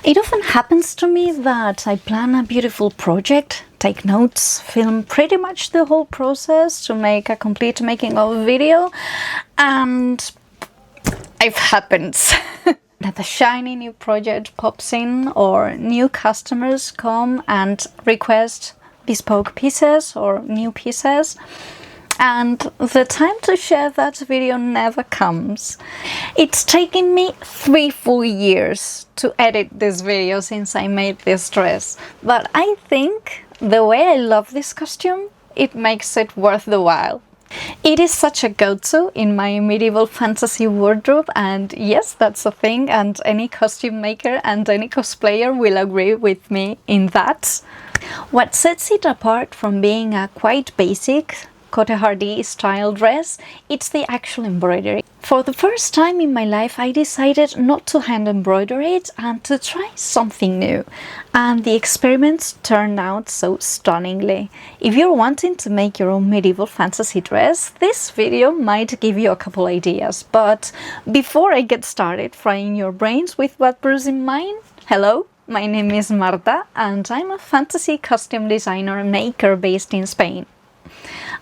It often happens to me that I plan a beautiful project, take notes, film pretty much the whole process to make a complete making of video, and it happens. That a shiny new project pops in or new customers come and request bespoke pieces or new pieces, and the time to share that video never comes. It's taken me 3 full years to edit this video since I made this dress, but I think the way I love this costume, it makes it worth the while. It is such a go-to in my medieval fantasy wardrobe, and yes, that's a thing, and any costume maker and any cosplayer will agree with me in that. What sets it apart from being a quite basic Cote style dress, it's the actual embroidery. For the first time in my life, I decided not to hand embroidery it and to try something new. And the experiments turned out so stunningly. If you're wanting to make your own medieval fantasy dress, this video might give you a couple ideas. But before I get started frying your brains with what Bruce in mind, hello, my name is Marta and I'm a fantasy costume designer and maker based in Spain.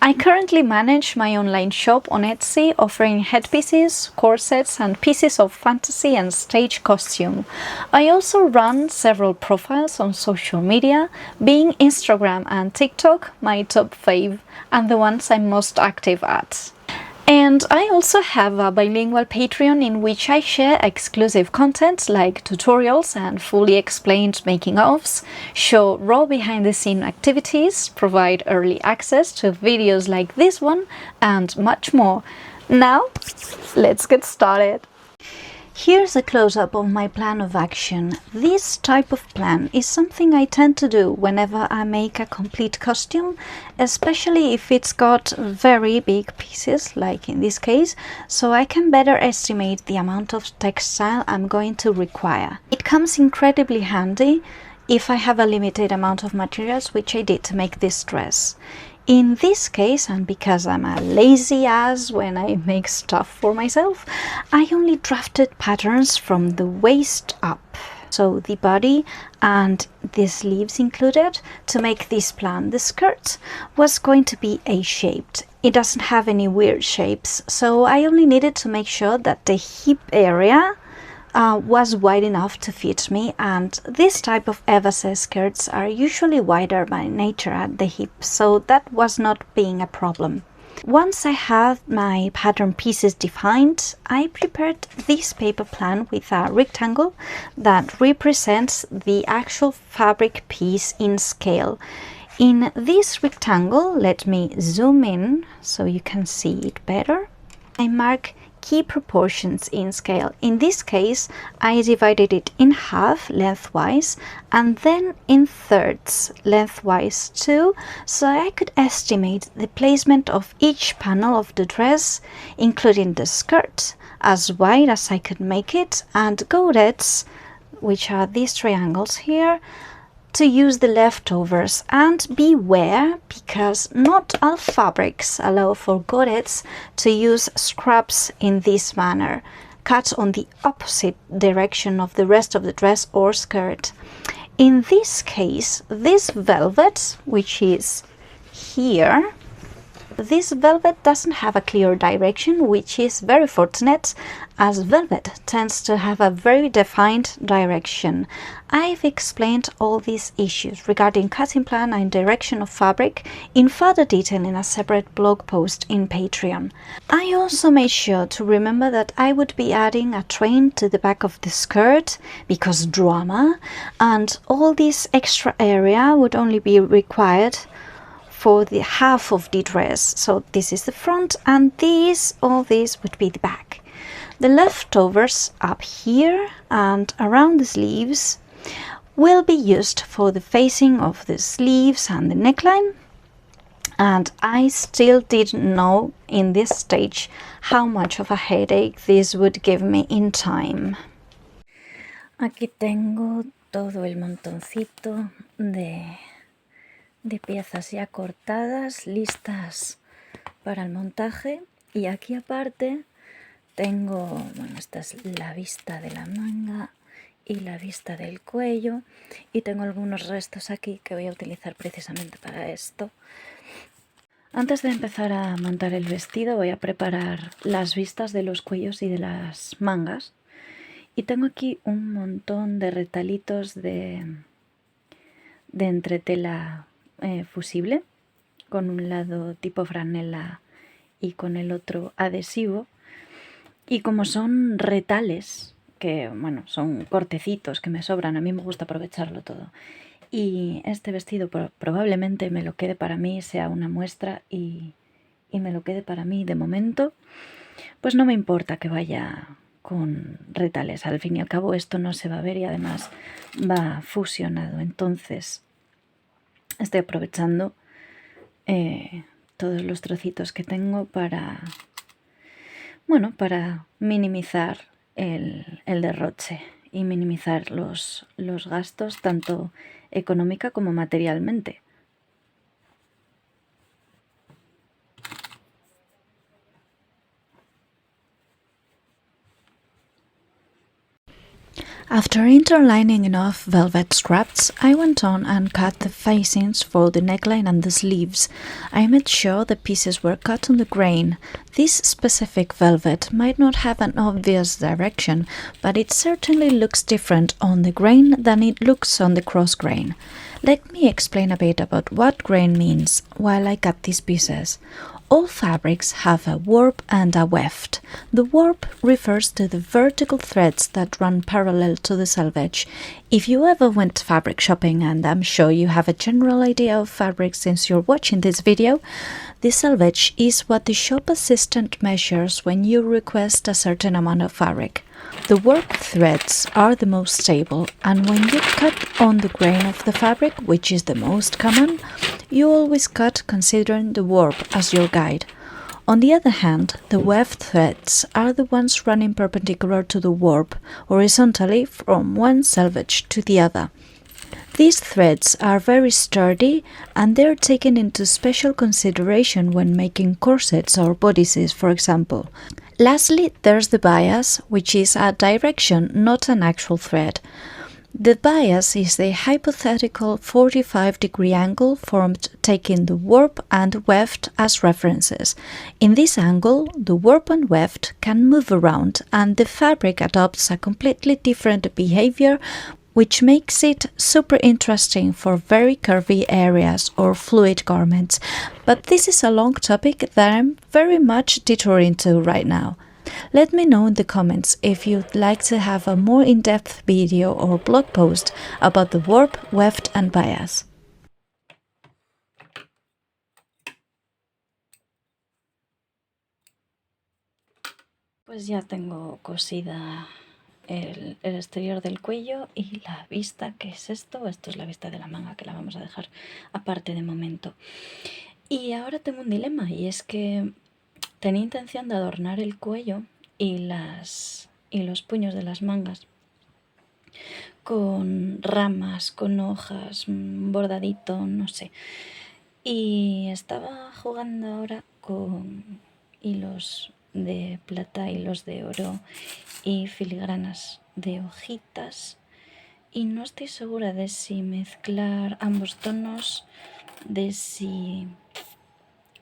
I currently manage my online shop on Etsy, offering headpieces, corsets and pieces of fantasy and stage costume. I also run several profiles on social media, being Instagram and TikTok my top fave and the ones I'm most active at. And I also have a bilingual Patreon in which I share exclusive content like tutorials and fully explained making-ofs, show raw behind-the-scene activities, provide early access to videos like this one, and much more. Now, let's get started! Here's a close-up of my plan of action. This type of plan is something I tend to do whenever I make a complete costume, especially if it's got very big pieces, like in this case, so I can better estimate the amount of textile I'm going to require. It comes incredibly handy if I have a limited amount of materials, which I did to make this dress. In this case, and because I'm a lazy ass when I make stuff for myself, I only drafted patterns from the waist up. So the body and the sleeves included to make this plan. The skirt was going to be A-shaped. It doesn't have any weird shapes, so I only needed to make sure that the hip area was wide enough to fit me, and this type of evase skirts are usually wider by nature at the hip, so that was not being a problem. Once I had my pattern pieces defined, I prepared this paper plan with a rectangle that represents the actual fabric piece in scale. In this rectangle, let me zoom in so you can see it better. I mark key proportions in scale. In this case, I divided it in half lengthwise and then in thirds lengthwise too, so I could estimate the placement of each panel of the dress, including the skirt, as wide as I could make it, and godets, which are these triangles here, to use the leftovers. And beware, because not all fabrics allow for godets to use scraps in this manner, cut on the opposite direction of the rest of the dress or skirt. In this case, this velvet, which is here, this velvet doesn't have a clear direction, which is very fortunate, as velvet tends to have a very defined direction. I've explained all these issues regarding cutting plan and direction of fabric in further detail in a separate blog post in Patreon. I also made sure to remember that I would be adding a train to the back of the skirt, because drama, and all this extra area would only be required for the half of the dress. So this is the front and all this would be the back. The leftovers up here and around the sleeves will be used for the facing of the sleeves and the neckline. And I still didn't know in this stage how much of a headache this would give me in time. Aquí tengo todo el montoncito de piezas ya cortadas, listas para el montaje, y aquí aparte tengo, bueno, esta es la vista de la manga y la vista del cuello, y tengo algunos restos aquí que voy a utilizar precisamente para esto. Antes de empezar a montar el vestido voy a preparar las vistas de los cuellos y de las mangas, y tengo aquí un montón de retalitos de entretela fusible, con un lado tipo franela y con el otro adhesivo. Y como son retales, que bueno, son cortecitos que me sobran, a mí me gusta aprovecharlo todo. Y este vestido probablemente me lo quede para mí, sea una muestra y me lo quede para mí de momento, pues no me importa que vaya con retales. Al fin y al cabo esto no se va a ver y además va fusionado. Entonces estoy aprovechando todos los trocitos que tengo para, bueno, para minimizar el derroche y minimizar los gastos tanto económica como materialmente. After interlining enough velvet scraps, I went on and cut the facings for the neckline and the sleeves. I made sure the pieces were cut on the grain. This specific velvet might not have an obvious direction, but it certainly looks different on the grain than it looks on the cross grain. Let me explain a bit about what grain means while I cut these pieces. All fabrics have a warp and a weft. The warp refers to the vertical threads that run parallel to the selvage. If you ever went fabric shopping, and I'm sure you have a general idea of fabric since you're watching this video, the selvage is what the shop assistant measures when you request a certain amount of fabric. The warp threads are the most stable, and when you cut on the grain of the fabric, which is the most common, you always cut considering the warp as your guide. On the other hand, the weft threads are the ones running perpendicular to the warp, horizontally from one selvage to the other. These threads are very sturdy and they are taken into special consideration when making corsets or bodices, for example. Lastly, there's the bias, which is a direction, not an actual thread. The bias is the hypothetical 45-degree angle formed taking the warp and weft as references. In this angle, the warp and weft can move around and the fabric adopts a completely different behavior, which makes it super interesting for very curvy areas or fluid garments. But this is a long topic that I'm very much detouring to right now. Let me know in the comments if you'd like to have a more in-depth video or blog post about the warp, weft and bias. Pues ya tengo cosida el exterior del cuello y la vista, que es esto es la vista de la manga, que la vamos a dejar aparte de momento. Y ahora tengo un dilema, y es que tenía intención de adornar el cuello y los puños de las mangas con ramas, con hojas, bordadito, no sé. Y estaba jugando ahora con hilos de plata, hilos de oro y filigranas de hojitas, y no estoy segura de si mezclar ambos tonos, de si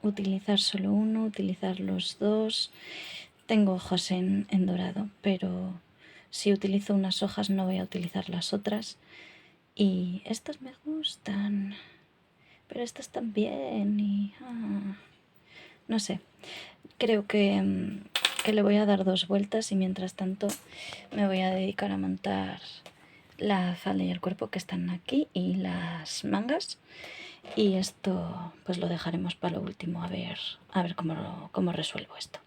utilizar solo uno, utilizar los dos. Tengo hojas en dorado, pero si utilizo unas hojas no voy a utilizar las otras, y estas me gustan, pero estas también, y no sé, creo que le voy a dar 2 vueltas, y mientras tanto me voy a dedicar a montar la falda y el cuerpo, que están aquí, y las mangas, y esto pues lo dejaremos para lo último, a ver cómo resuelvo esto.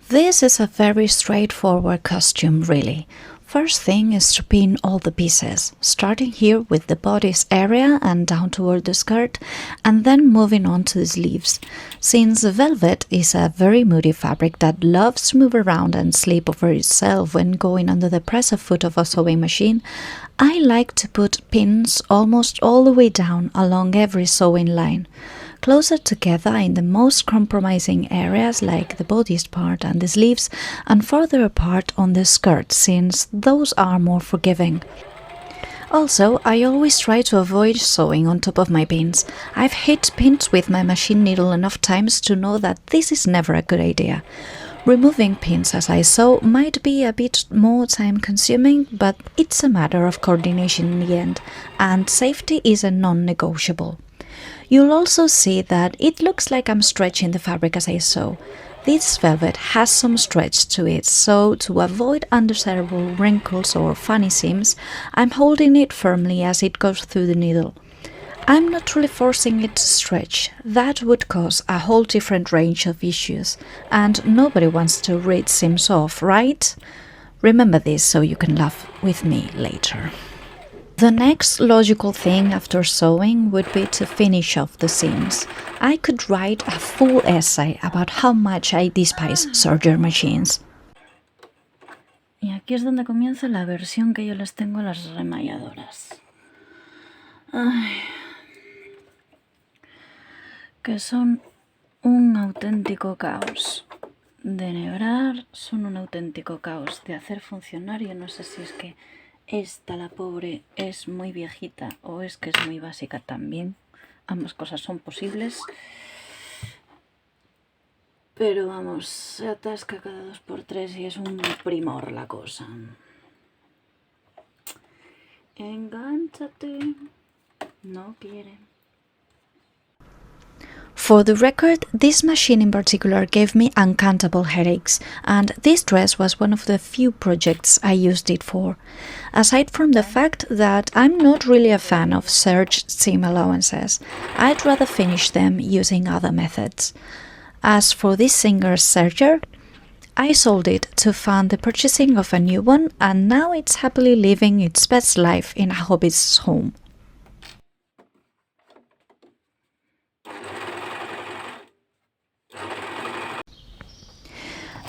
This is a very straightforward costume, really. First thing is to pin all the pieces, starting here with the bodice area and down toward the skirt, and then moving on to the sleeves. Since velvet is a very moody fabric that loves to move around and sleep over itself when going under the presser foot of a sewing machine, I like to put pins almost all the way down along every sewing line. closer together in the most compromising areas like the bodice part and the sleeves, and farther apart on the skirt, since those are more forgiving. Also, I always try to avoid sewing on top of my pins. I've hit pins with my machine needle enough times to know that this is never a good idea. Removing pins as I sew might be a bit more time consuming, but it's a matter of coordination in the end, and safety is a non-negotiable. You'll also see that it looks like I'm stretching the fabric as I sew. This velvet has some stretch to it, so to avoid undesirable wrinkles or funny seams, I'm holding it firmly as it goes through the needle. I'm not really forcing it to stretch. That would cause a whole different range of issues, and nobody wants to read seams off, right? Remember this so you can laugh with me later. The next logical thing after sewing would be to finish off the seams. I could write a full essay about how much I despise serger machines. Y aquí es donde comienza la versión que yo les tengo a las remalladoras. Ay, que son un auténtico caos de enhebrar, son un auténtico caos de hacer funcionar. Yo no sé si es que esta, la pobre, es muy viejita o es que es muy básica también. Ambas cosas son posibles. Pero vamos, se atasca cada 2x3 y es un primor la cosa. Engánchate. No quiere. For the record, this machine in particular gave me uncountable headaches, and this dress was one of the few projects I used it for. Aside from the fact that I'm not really a fan of serge seam allowances, I'd rather finish them using other methods. As for this singer's serger, I sold it to fund the purchasing of a new one, and now it's happily living its best life in a hobbyist's home.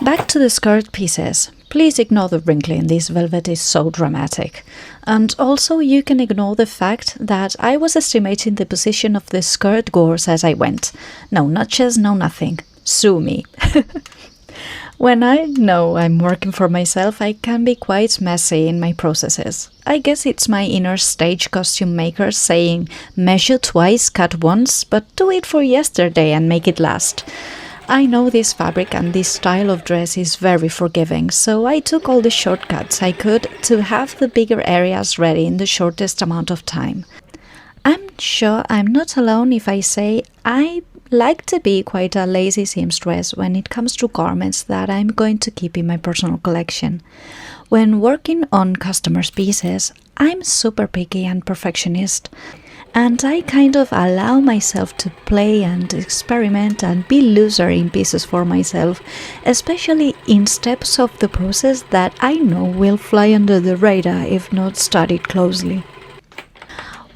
Back to the skirt pieces. Please ignore the wrinkling, this velvet is so dramatic. And also you can ignore the fact that I was estimating the position of the skirt gores as I went. No notches, no nothing. Sue me. When I know I'm working for myself, I can be quite messy in my processes. I guess it's my inner stage costume maker saying, measure twice, cut once, but do it for yesterday and make it last. I know this fabric and this style of dress is very forgiving, so I took all the shortcuts I could to have the bigger areas ready in the shortest amount of time. I'm sure I'm not alone if I say I like to be quite a lazy seamstress when it comes to garments that I'm going to keep in my personal collection. When working on customers' pieces, I'm super picky and perfectionist. And I kind of allow myself to play and experiment and be looser in pieces for myself, especially in steps of the process that I know will fly under the radar if not studied closely.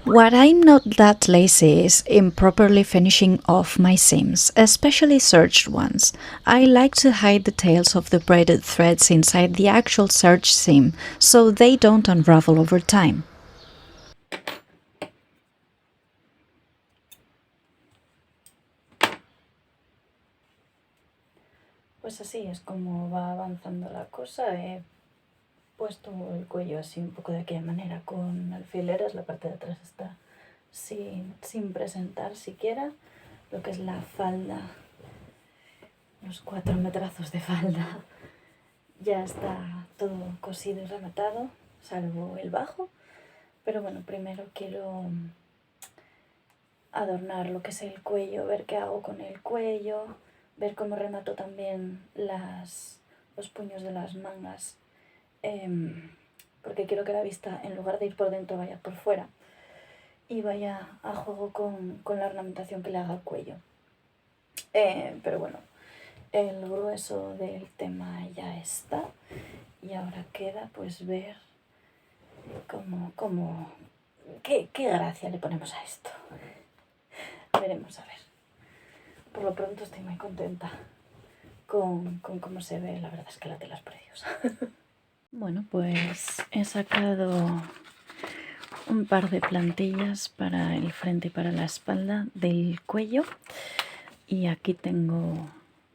What I'm not that lazy is in properly finishing off my seams, especially serged ones. I like to hide the tails of the braided threads inside the actual serge seam, so they don't unravel over time. Pues así es como va avanzando la cosa. He puesto el cuello así un poco de aquella manera con alfileres, la parte de atrás está sin presentar siquiera, lo que es la falda, los 4 metrazos de falda, ya está todo cosido y rematado, salvo el bajo, pero bueno, primero quiero adornar lo que es el cuello, ver qué hago con el cuello, ver cómo remato también los puños de las mangas, porque quiero que la vista, en lugar de ir por dentro, vaya por fuera y vaya a juego con la ornamentación que le haga al cuello. Pero bueno, el grueso del tema ya está y ahora queda pues ver qué gracia le ponemos a esto. Veremos a ver. Por lo pronto estoy muy contenta con cómo se ve, la verdad es que la tela es preciosa. Bueno, pues he sacado un par de plantillas para el frente y para la espalda del cuello. Y aquí tengo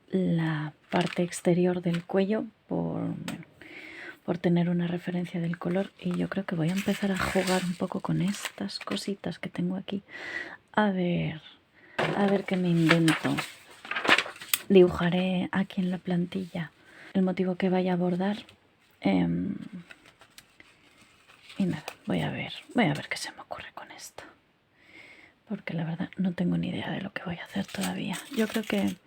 la parte exterior del cuello por tener una referencia del color. Y yo creo que voy a empezar a jugar un poco con estas cositas que tengo aquí. A ver qué me invento. Dibujaré aquí en la plantilla el motivo que vaya a bordar. Y nada, voy a ver qué se me ocurre con esto. Porque la verdad no tengo ni idea de lo que voy a hacer todavía. Yo creo que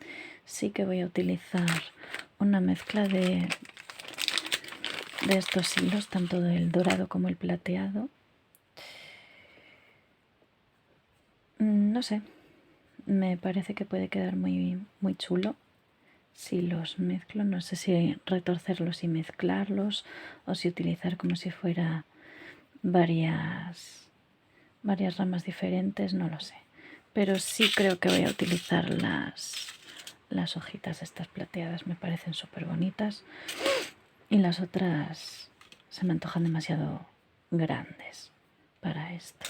sí que voy a utilizar una mezcla de estos hilos, tanto del dorado como el plateado. No sé, me parece que puede quedar muy, muy chulo si los mezclo. No sé si retorcerlos y mezclarlos o si utilizar como si fuera varias ramas diferentes, no lo sé. Pero sí creo que voy a utilizar las hojitas estas plateadas, me parecen súper bonitas. Y las otras se me antojan demasiado grandes para esto.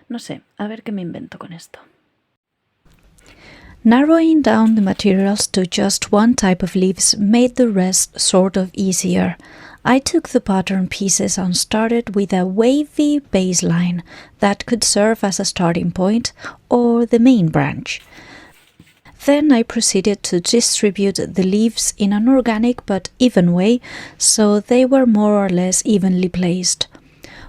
No sé, a ver qué me invento con esto. Narrowing down the materials to just one type of leaves made the rest sort of easier. I took the pattern pieces and started with a wavy baseline that could serve as a starting point or the main branch. Then I proceeded to distribute the leaves in an organic but even way, so they were more or less evenly placed.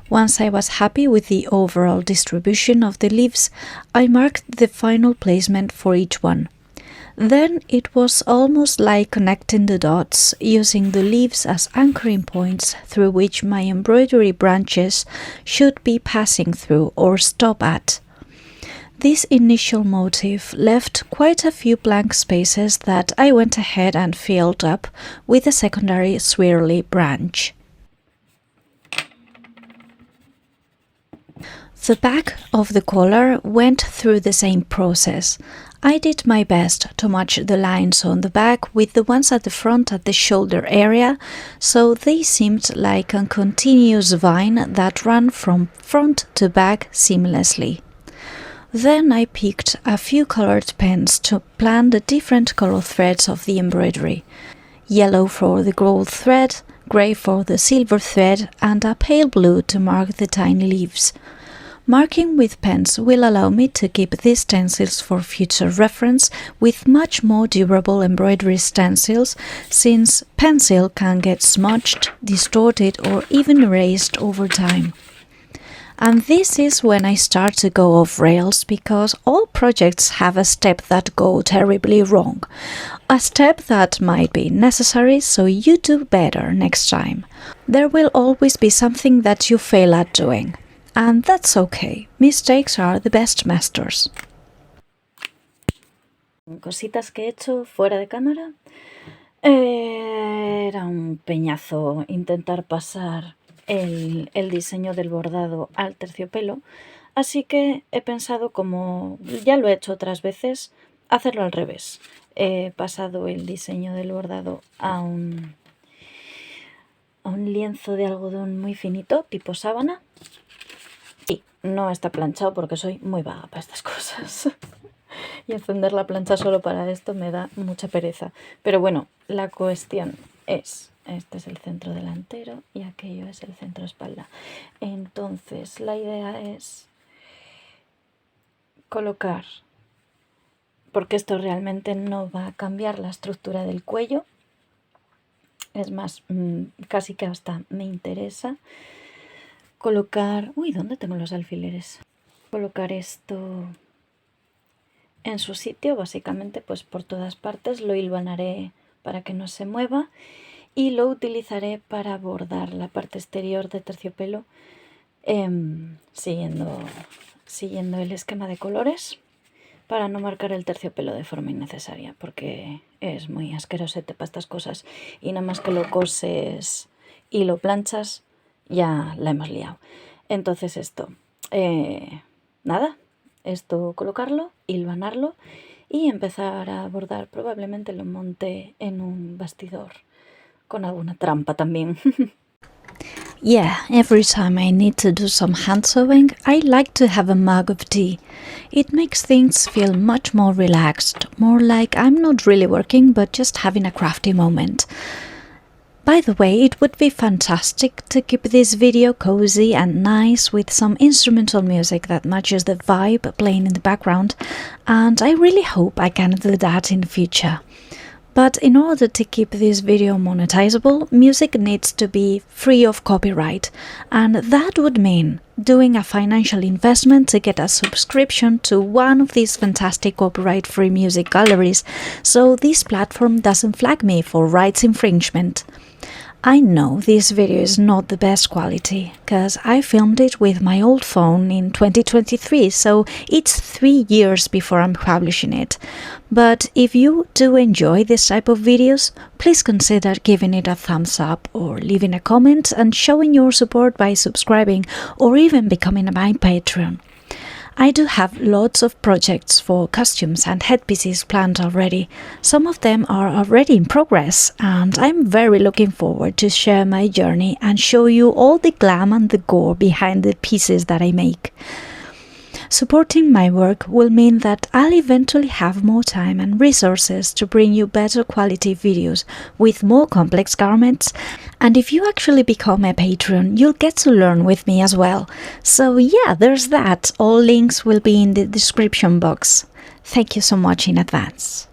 Once I was happy with the overall distribution of the leaves, I marked the final placement for each one. Then it was almost like connecting the dots, using the leaves as anchoring points through which my embroidery branches should be passing through or stop at. This initial motif left quite a few blank spaces that I went ahead and filled up with a secondary swirly branch. The back of the collar went through the same process. I did my best to match the lines on the back with the ones at the front at the shoulder area, so they seemed like a continuous vine that ran from front to back seamlessly. Then I picked a few colored pens to plan the different color threads of the embroidery. Yellow for the gold thread, grey for the silver thread, and a pale blue to mark the tiny leaves. Marking with pens will allow me to keep these stencils for future reference with much more durable embroidery stencils, since pencil can get smudged, distorted, or even erased over time. And this is when I start to go off rails, because all projects have a step that go terribly wrong. A step that might be necessary so you do better next time. There will always be something that you fail at doing. And that's okay. Mistakes are the best masters. Cositas que he hecho fuera de cámara. Era un peñazo intentar pasar el diseño del bordado al terciopelo, así que he pensado, como ya lo he hecho otras veces, hacerlo al revés. He pasado el diseño del bordado a un lienzo de algodón muy finito, tipo sábana. Y no está planchado porque soy muy vaga para estas cosas. Y encender la plancha solo para esto me da mucha pereza. Pero bueno, la cuestión es, este es el centro delantero y aquello es el centro espalda. Entonces la idea es colocar, porque esto realmente no va a cambiar la estructura del cuello. Es más, casi que hasta me interesa colocar... Uy, ¿dónde tengo los alfileres? Colocar esto en su sitio, básicamente pues por todas partes. Lo hilvanaré para que no se mueva y lo utilizaré para bordar la parte exterior de terciopelo, siguiendo el esquema de colores, para no marcar el terciopelo de forma innecesaria, porque es muy asquerosete para estas cosas y nada más que lo coses y lo planchas ya la hemos liado. Entonces esto, nada, esto colocarlo, hilvanarlo y empezar a bordar. Probablemente lo monte en un bastidor con alguna trampa también. Yeah, every time I need to do some hand sewing, I like to have a mug of tea. It makes things feel much more relaxed, more like I'm not really working but just having a crafty moment. By the way, it would be fantastic to keep this video cozy and nice with some instrumental music that matches the vibe playing in the background, and I really hope I can do that in the future. But in order to keep this video monetizable, music needs to be free of copyright, and that would mean doing a financial investment to get a subscription to one of these fantastic copyright-free music galleries, so this platform doesn't flag me for rights infringement. I know this video is not the best quality, cause I filmed it with my old phone in 2023, so it's 3 years before I'm publishing it. But if you do enjoy this type of videos, please consider giving it a thumbs up or leaving a comment and showing your support by subscribing or even becoming my Patreon. I do have lots of projects for costumes and headpieces planned already. Some of them are already in progress, and I'm very looking forward to share my journey and show you all the glam and the gore behind the pieces that I make. Supporting my work will mean that I'll eventually have more time and resources to bring you better quality videos with more complex garments, and if you actually become a Patreon, you'll get to learn with me as well. So yeah, there's that. All links will be in the description box. Thank you so much in advance.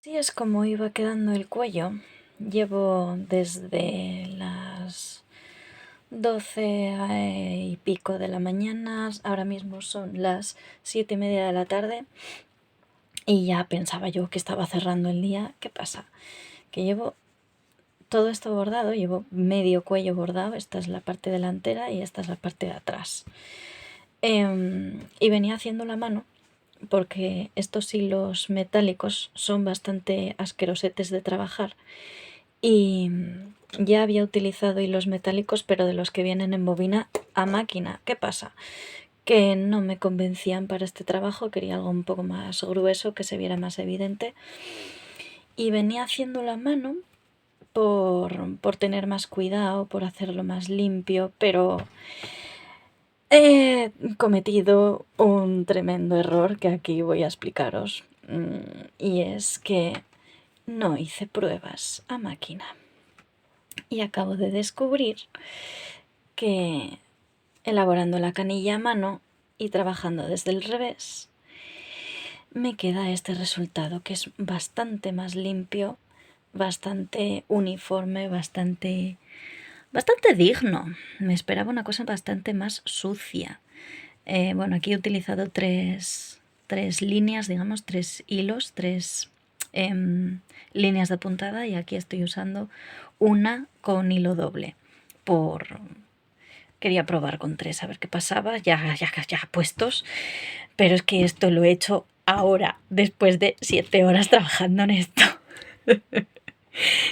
Así es como iba quedando el cuello. Llevo desde las 12 y pico de la mañana, ahora mismo son las 7:30 de la tarde y ya pensaba yo que estaba cerrando el día. ¿Qué pasa? Que llevo todo esto bordado, llevo medio cuello bordado, esta es la parte delantera y esta es la parte de atrás. Y venía haciendo la mano porque estos hilos metálicos son bastante asquerosetes de trabajar y ya había utilizado hilos metálicos, pero de los que vienen en bobina a máquina. ¿Qué pasa? Que no me convencían para este trabajo, quería algo un poco más grueso, que se viera más evidente, y venía haciendo la mano por tener más cuidado, por hacerlo más limpio, pero he cometido un tremendo error que aquí voy a explicaros, y es que no hice pruebas a máquina. Y acabo de descubrir que elaborando la canilla a mano y trabajando desde el revés, me queda este resultado que es bastante más limpio, bastante uniforme, bastante digno. Me esperaba una cosa bastante más sucia. Bueno, aquí he utilizado tres líneas, digamos, 3 hilos, 3 líneas de puntada, y aquí estoy usando una con hilo doble. Quería probar con 3 a ver qué pasaba, ya puestos, pero es que esto lo he hecho ahora, después de 7 horas trabajando en esto.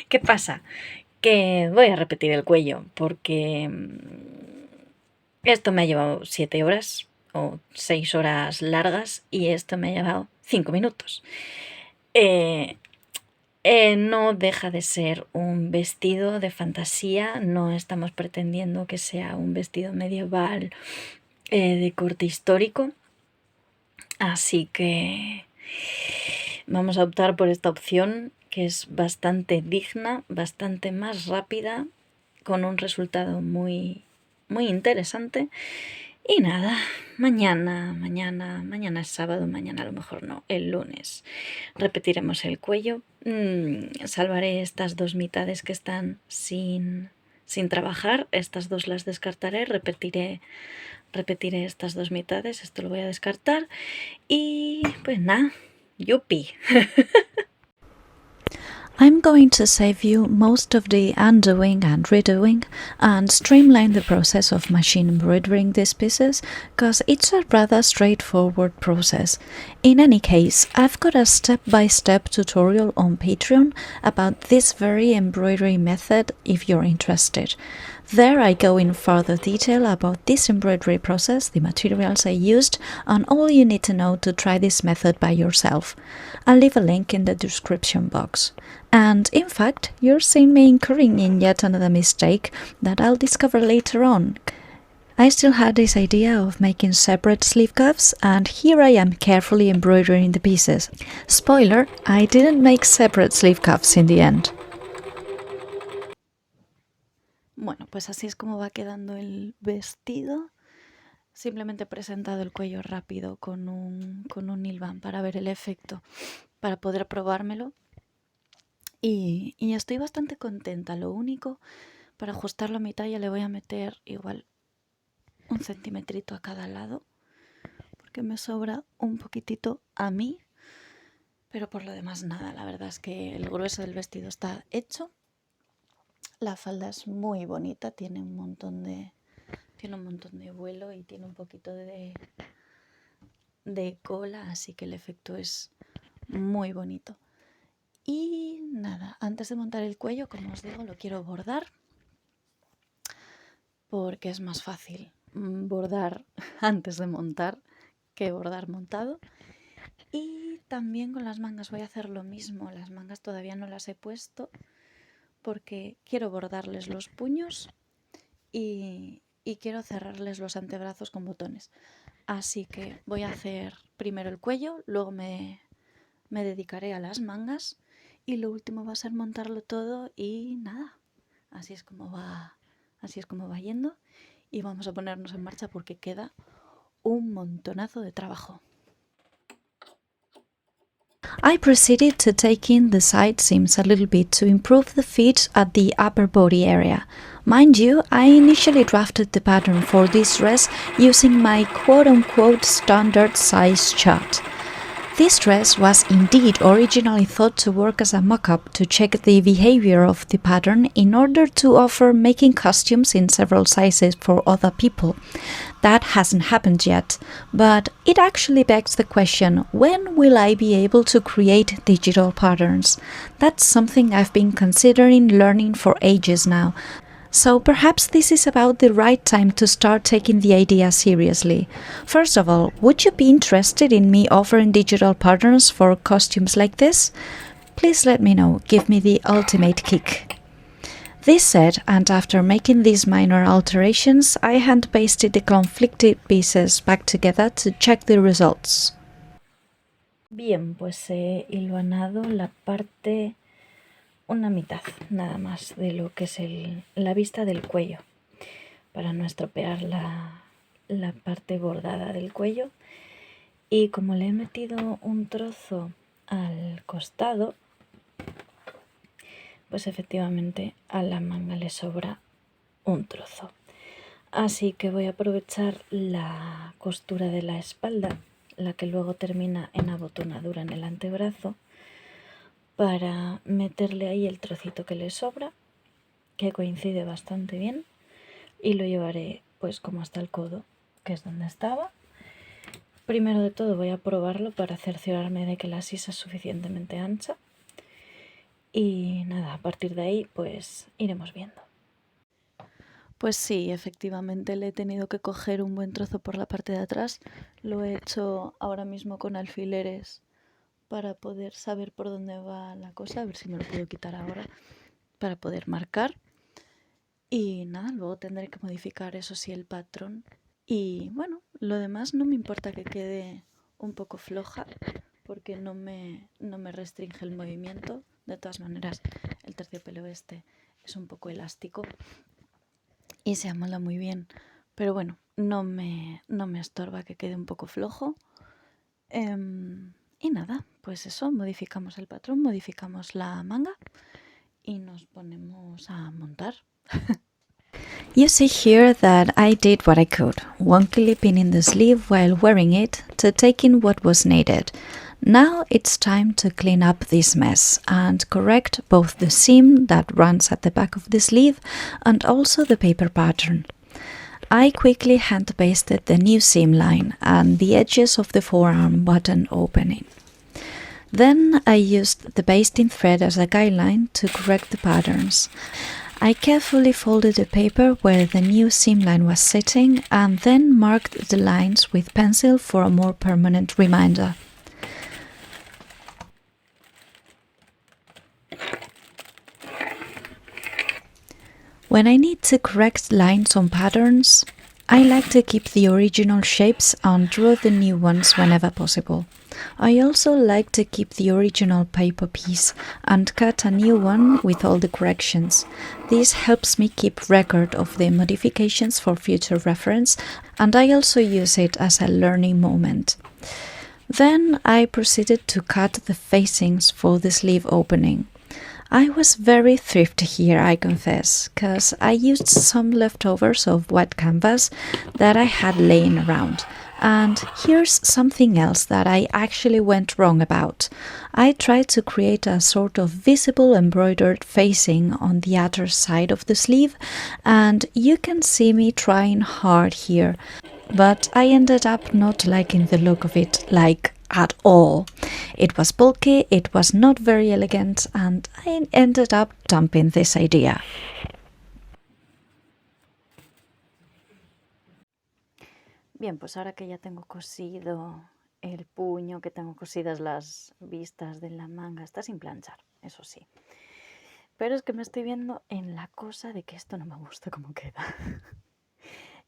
¿Qué pasa? Que voy a repetir el cuello porque esto me ha llevado 7 horas o 6 horas largas y esto me ha llevado 5 minutos. No deja de ser un vestido de fantasía, no estamos pretendiendo que sea un vestido medieval de corte histórico, así que vamos a optar por esta opción, que es bastante digna, bastante más rápida, con un resultado muy interesante. Y nada, mañana es sábado, mañana a lo mejor no, el lunes repetiremos el cuello. Salvaré estas 2 mitades que están sin trabajar, estas 2 las descartaré, repetiré estas 2 mitades, esto lo voy a descartar y pues nada, yupi. I'm going to save you most of the undoing and redoing and streamline the process of machine embroidering these pieces, because it's a rather straightforward process. In any case, I've got a step-by-step tutorial on Patreon about this very embroidery method if you're interested. There I go in further detail about this embroidery process, the materials I used, and all you need to know to try this method by yourself. I'll leave a link in the description box. And in fact, you're seeing me incurring in yet another mistake that I'll discover later on. I still had this idea of making separate sleeve cuffs, and here I am carefully embroidering the pieces. Spoiler, I didn't make separate sleeve cuffs in the end. Bueno, pues así es como va quedando el vestido. Simplemente he presentado el cuello rápido con un hilván para ver el efecto, para poder probármelo. Y estoy bastante contenta. Lo único, para ajustarlo a mi talla le voy a meter igual 1 centímetrito a cada lado, porque me sobra un poquitito a mí. Pero por lo demás nada, la verdad es que el grueso del vestido está hecho. La falda es muy bonita, tiene un montón de vuelo y tiene un poquito de cola, así que el efecto es muy bonito. Y nada, antes de montar el cuello, como os digo, lo quiero bordar, porque es más fácil bordar antes de montar que bordar montado. Y también con las mangas voy a hacer lo mismo. Las mangas todavía no las he puesto porque quiero bordarles los puños y quiero cerrarles los antebrazos con botones. Así que voy a hacer primero el cuello, luego me dedicaré a las mangas y lo último va a ser montarlo todo y nada. Así es como va yendo y vamos a ponernos en marcha porque queda un montonazo de trabajo. I proceeded to take in the side seams a little bit to improve the fit at the upper body area. Mind you, I initially drafted the pattern for this dress using my quote-unquote standard size chart. This dress was indeed originally thought to work as a mock-up to check the behavior of the pattern in order to offer making costumes in several sizes for other people. That hasn't happened yet, but it actually begs the question, when will I be able to create digital patterns? That's something I've been considering learning for ages now. So perhaps this is about the right time to start taking the idea seriously. First of all, would you be interested in me offering digital patterns for costumes like this? Please let me know, give me the ultimate kick. This said, and after making these minor alterations, I hand-pasted the conflicted pieces back together to check the results. Bien, pues he hilvanado la parte, una mitad nada más de lo que es la vista del cuello, para no estropear la parte bordada del cuello. Y como le he metido un trozo al costado, pues efectivamente a la manga le sobra un trozo. Así que voy a aprovechar la costura de la espalda, la que luego termina en abotonadura en el antebrazo, para meterle ahí el trocito que le sobra, que coincide bastante bien, y lo llevaré pues como hasta el codo, que es donde estaba. Primero de todo voy a probarlo para cerciorarme de que la sisa es suficientemente ancha y nada, a partir de ahí pues iremos viendo. Pues sí, efectivamente le he tenido que coger un buen trozo por la parte de atrás. Lo he hecho ahora mismo con alfileres para poder saber por dónde va la cosa, a ver si me lo puedo quitar ahora para poder marcar. Y nada, luego tendré que modificar eso sí el patrón. Y bueno, lo demás no me importa que quede un poco floja porque no me restringe el movimiento. De todas maneras, el terciopelo este es un poco elástico y se amolda muy bien. Pero bueno, no me estorba que quede un poco flojo. Y nada, pues eso, modificamos el patrón, modificamos la manga y nos ponemos a montar. You see here that I did what I could, wonkily pinning the sleeve while wearing it to take in what was needed. Now it's time to clean up this mess and correct both the seam that runs at the back of the sleeve and also the paper pattern. I quickly hand-pasted the new seam line and the edges of the forearm button opening. Then I used the basting thread as a guideline to correct the patterns. I carefully folded the paper where the new seam line was sitting and then marked the lines with pencil for a more permanent reminder. When I need to correct lines on patterns, I like to keep the original shapes and draw the new ones whenever possible. I also like to keep the original paper piece and cut a new one with all the corrections. This helps me keep record of the modifications for future reference, and I also use it as a learning moment. Then I proceeded to cut the facings for the sleeve opening. I was very thrifty here, I confess, because I used some leftovers of white canvas that I had laying around. And here's something else that I actually went wrong about. I tried to create a sort of visible embroidered facing on the outer side of the sleeve, and you can see me trying hard here, but I ended up not liking the look of it, like at all. It was bulky, it was not very elegant, and I ended up dumping this idea. Bien, pues ahora que ya tengo cosido el puño, que tengo cosidas las vistas de la manga, está sin planchar, eso sí. Pero es que me estoy viendo en la cosa de que esto no me gusta cómo queda.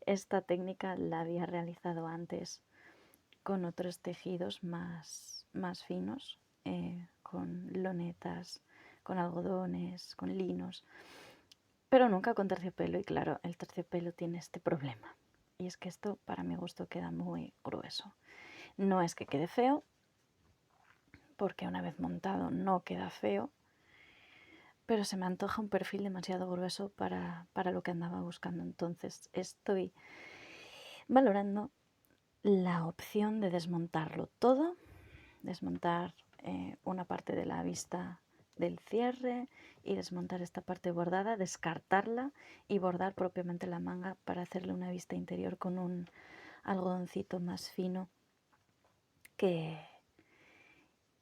Esta técnica la había realizado antes con otros tejidos más finos, con lonetas, con algodones, con linos, pero nunca con terciopelo. Y claro, el terciopelo tiene este problema, y es que esto para mi gusto queda muy grueso. No es que quede feo, porque una vez montado no queda feo, pero se me antoja un perfil demasiado grueso para lo que andaba buscando. Entonces estoy valorando la opción de desmontarlo todo, desmontar una parte de la vista del cierre y desmontar esta parte bordada, descartarla y bordar propiamente la manga para hacerle una vista interior con un algodoncito más fino que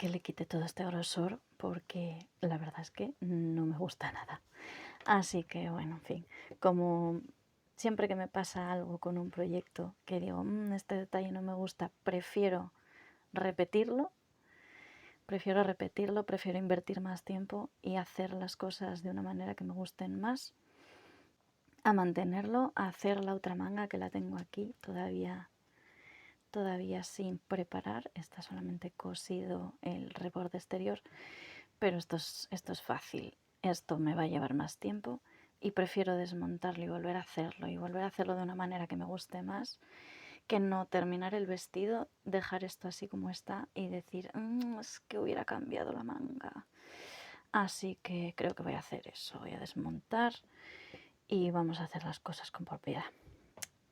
le quite todo este grosor, porque la verdad es que no me gusta nada. Así que bueno, en fin, como siempre que me pasa algo con un proyecto que digo, este detalle no me gusta, prefiero repetirlo, prefiero invertir más tiempo y hacer las cosas de una manera que me gusten más, a mantenerlo, a hacer la otra manga que la tengo aquí todavía sin preparar. Está solamente cosido el reborde exterior, pero esto es fácil. Esto me va a llevar más tiempo y prefiero desmontarlo y volver a hacerlo de una manera que me guste más, que no terminar el vestido, dejar esto así como está y decir, es que hubiera cambiado la manga. Así que creo que voy a hacer eso, voy a desmontar y vamos a hacer las cosas con propiedad.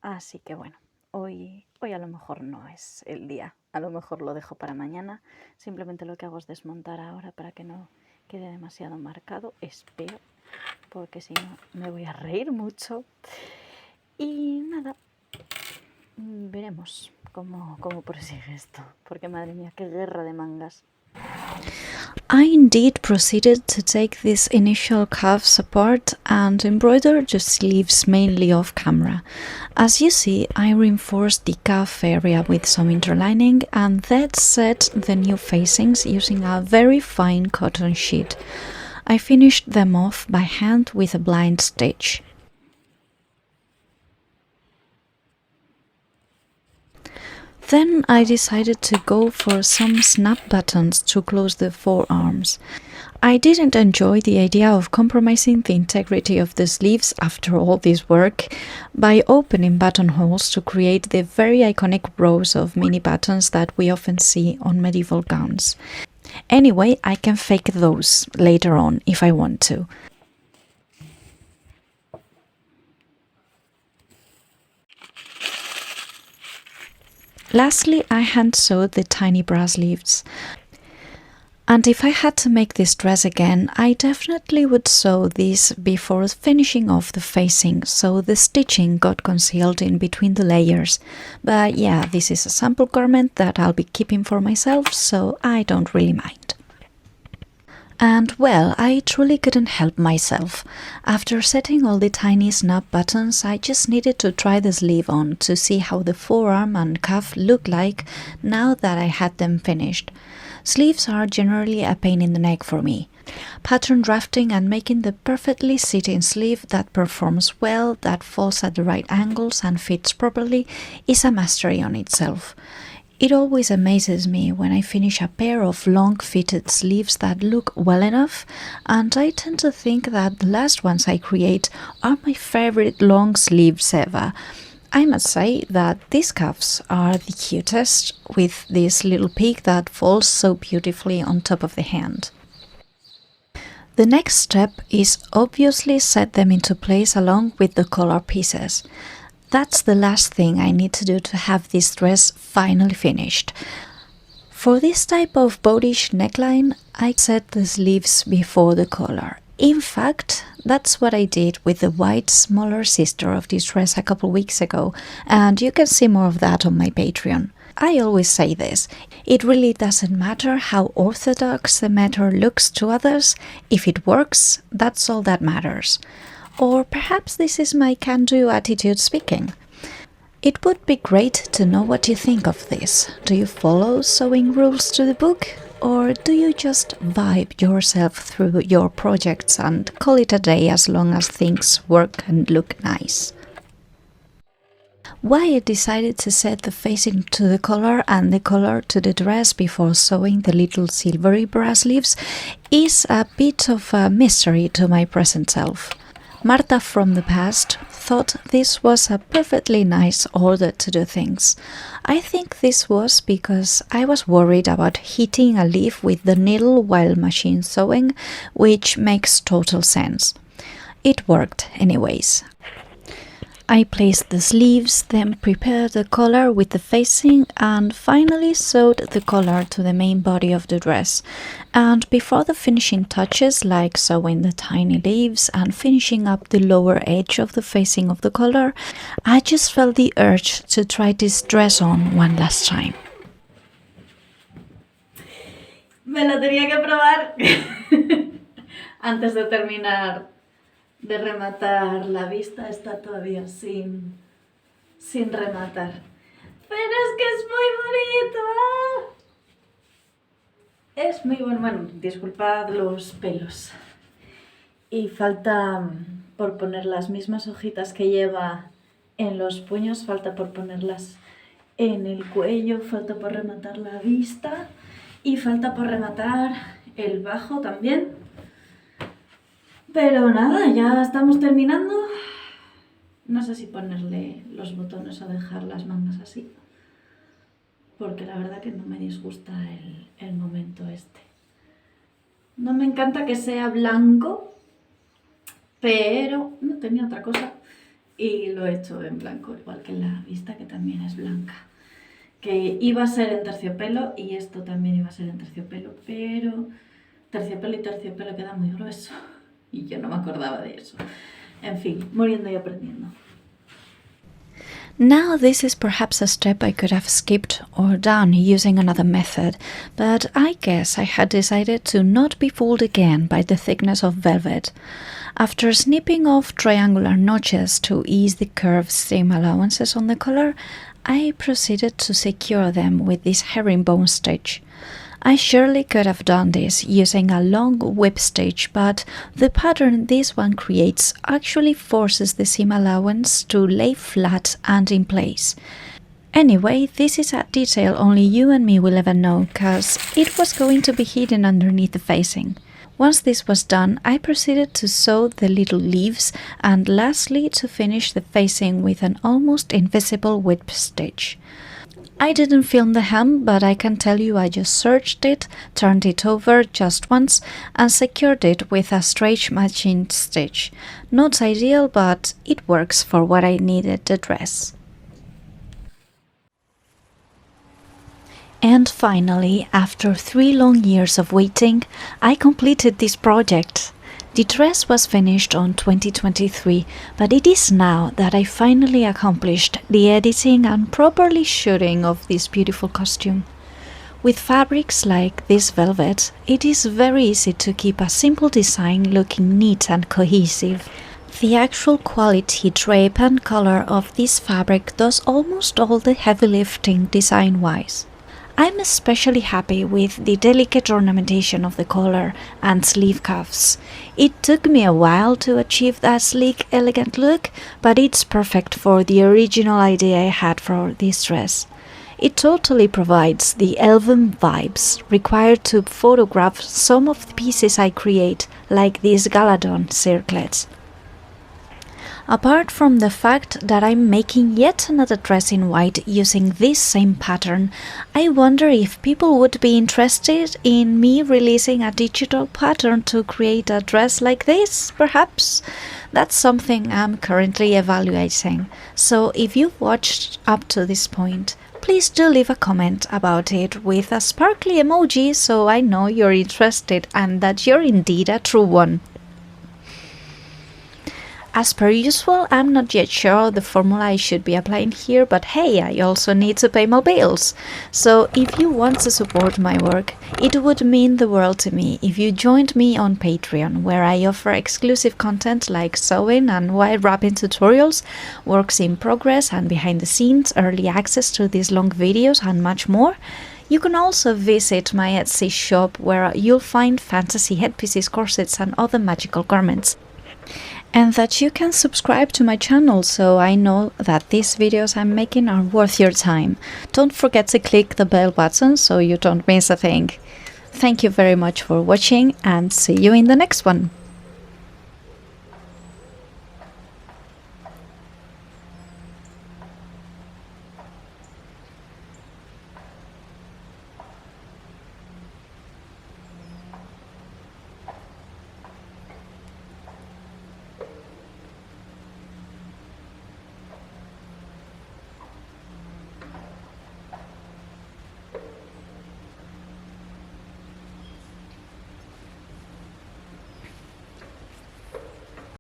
Así que bueno, hoy a lo mejor no es el día, a lo mejor lo dejo para mañana. Simplemente lo que hago es desmontar ahora para que no quede demasiado marcado, espero, porque si no me voy a reír mucho. Y nada, veremos cómo prosigue esto, porque madre mía, qué guerra de mangas. I indeed proceeded to take these initial cuffs apart and embroider the sleeves mainly off camera. As you see, I reinforced the cuff area with some interlining and then set the new facings using a very fine cotton sheet. I finished them off by hand with a blind stitch. Then I decided to go for some snap buttons to close the forearms. I didn't enjoy the idea of compromising the integrity of the sleeves after all this work by opening buttonholes to create the very iconic rows of mini buttons that we often see on medieval gowns. Anyway, I can fake those later on if I want to. Lastly, I hand sewed the tiny brass sleeves. And if I had to make this dress again, I definitely would sew these before finishing off the facing, so the stitching got concealed in between the layers. But yeah, this is a sample garment that I'll be keeping for myself, so I don't really mind. And well, I truly couldn't help myself. After setting all the tiny snap buttons, I just needed to try the sleeve on to see how the forearm and cuff looked like now that I had them finished. Sleeves are generally a pain in the neck for me. Pattern drafting and making the perfectly sitting sleeve that performs well, that falls at the right angles and fits properly is a mastery on itself. It always amazes me when I finish a pair of long-fitted sleeves that look well enough, and I tend to think that the last ones I create are my favorite long sleeves ever. I must say that these cuffs are the cutest, with this little peak that falls so beautifully on top of the hand. The next step is obviously set them into place along with the collar pieces. That's the last thing I need to do to have this dress finally finished. For this type of boatish neckline, I set the sleeves before the collar. In fact, that's what I did with the white smaller sister of this dress a couple weeks ago, and you can see more of that on my Patreon. I always say this, it really doesn't matter how orthodox the method looks to others, if it works, that's all that matters. Or perhaps this is my can-do attitude speaking. It would be great to know what you think of this. Do you follow sewing rules to the book? Or do you just vibe yourself through your projects and call it a day as long as things work and look nice? Why I decided to set the facing to the collar and the collar to the dress before sewing the little silvery brass sleeves is a bit of a mystery to my present self. Marta from the past thought this was a perfectly nice order to do things. I think this was because I was worried about hitting a leaf with the needle while machine sewing, which makes total sense. It worked anyways. I placed the sleeves, then prepared the collar with the facing and finally sewed the collar to the main body of the dress. And before the finishing touches like sewing the tiny leaves and finishing up the lower edge of the facing of the collar, I just felt the urge to try this dress on one last time. Me lo tenía que probar antes de terminar de rematar. La vista está todavía sin rematar. Pero es que es muy bonito. Es muy bueno. Bueno, disculpad los pelos. Y falta por poner las mismas hojitas que lleva en los puños, falta por ponerlas en el cuello, falta por rematar la vista y falta por rematar el bajo también. Pero nada, ya estamos terminando. No sé si ponerle los botones o dejar las mangas así, porque la verdad que no me disgusta el momento este. No me encanta que sea blanco, pero no tenía otra cosa y lo he hecho en blanco, igual que la vista, que también es blanca. Que iba a ser en terciopelo y esto también iba a ser en terciopelo, pero terciopelo y terciopelo queda muy grueso. Y yo no me acordaba de eso. En fin, muriendo y aprendiendo. Now this is perhaps a step I could have skipped or done using another method, but I guess I had decided to not be fooled again by the thickness of velvet. After snipping off triangular notches to ease the curved seam allowances on the collar, I proceeded to secure them with this herringbone stitch. I surely could have done this using a long whip stitch, but the pattern this one creates actually forces the seam allowance to lay flat and in place. Anyway, this is a detail only you and me will ever know, cause it was going to be hidden underneath the facing. Once this was done, I proceeded to sew the little leaves and lastly to finish the facing with an almost invisible whip stitch. I didn't film the hem, but I can tell you I just serged it, turned it over just once, and secured it with a straight matching stitch. Not ideal, but it works for what I needed the dress. And finally, after 3 long years of waiting, I completed this project. The dress was finished on 2023, but it is now that I finally accomplished the editing and properly shooting of this beautiful costume. With fabrics like this velvet, it is very easy to keep a simple design looking neat and cohesive. The actual quality, drape and color of this fabric does almost all the heavy lifting design-wise. I'm especially happy with the delicate ornamentation of the collar and sleeve cuffs. It took me a while to achieve that sleek, elegant look, but it's perfect for the original idea I had for this dress. It totally provides the elven vibes required to photograph some of the pieces I create, like these Galadon circlets. Apart from the fact that I'm making yet another dress in white using this same pattern, I wonder if people would be interested in me releasing a digital pattern to create a dress like this, perhaps? That's something I'm currently evaluating. So if you've watched up to this point, please do leave a comment about it with a sparkly emoji so I know you're interested and that you're indeed a true one. As per usual, I'm not yet sure the formula I should be applying here, but hey, I also need to pay my bills. So if you want to support my work, it would mean the world to me if you joined me on Patreon, where I offer exclusive content like sewing and wire wrapping tutorials, works in progress and behind the scenes, early access to these long videos and much more. You can also visit my Etsy shop where you'll find fantasy headpieces, corsets and other magical garments. And that you can subscribe to my channel so I know that these videos I'm making are worth your time. Don't forget to click the bell button so you don't miss a thing. Thank you very much for watching and see you in the next one.